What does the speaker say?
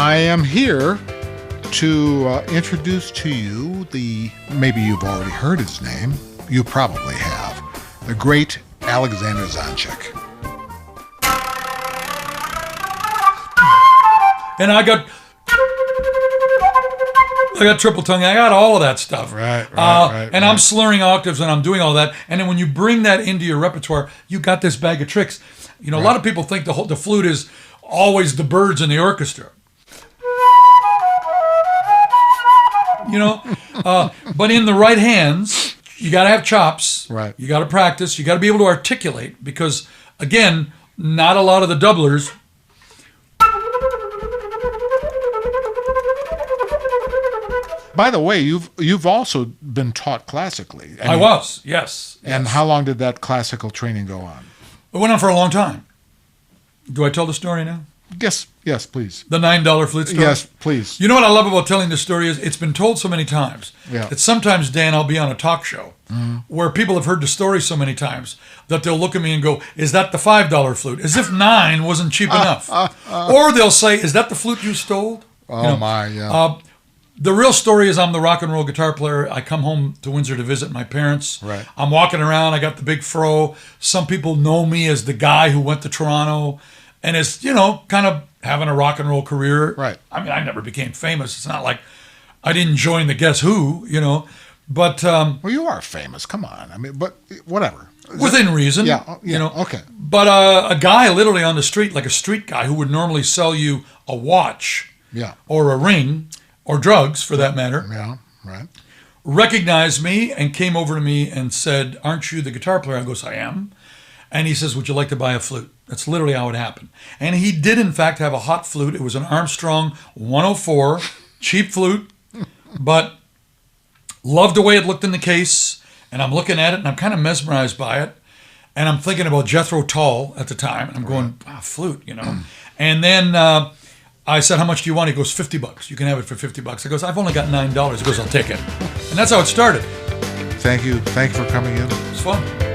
I am here to introduce to you maybe you've already heard his name, you probably have, the great Alexander Zonjic. And I got triple tongue. I got all of that stuff. Right. And I'm slurring octaves and I'm doing all that. And then when you bring that into your repertoire, you got this bag of tricks. You know, a lot of people think the flute is always the birds in the orchestra. You know, but in the right hands, you got to have chops. Right. You got to practice. You got to be able to articulate because, again, not a lot of the doublers. By the way, you've also been taught classically. I was, yes. And how long did that classical training go on? It went on for a long time. Do I tell the story now? Yes, please. The $9 flute story? Yes, please. You know what I love about telling this story is it's been told so many times that sometimes, Dan, I'll be on a talk show where people have heard the story so many times that they'll look at me and go, is that the $5 flute? As if 9 wasn't cheap enough. Or they'll say, is that the flute you stole? The real story is I'm the rock and roll guitar player. I come home to Windsor to visit my parents. Right. I'm walking around. I got the big fro. Some people know me as the guy who went to Toronto and is, kind of having a rock and roll career. Right. I mean, I never became famous. It's not like I didn't join the Guess Who, But well, you are famous. Come on. I mean, but whatever. Within reason. Yeah. Okay. But a guy literally on the street, like a street guy who would normally sell you a watch or a ring or drugs, for that matter. Yeah, right. Recognized me and came over to me and said, aren't you the guitar player? I goes, I am. And he says, would you like to buy a flute? That's literally how it happened. And he did, in fact, have a hot flute. It was an Armstrong 104, cheap flute, but loved the way it looked in the case. And I'm looking at it, and I'm kind of mesmerized by it. And I'm thinking about Jethro Tull at the time. And I'm going, flute, And then I said, how much do you want? He goes, $50. You can have it for $50. I goes, I've only got $9. He goes, I'll take it. And that's how it started. Thank you for coming in. It's fun.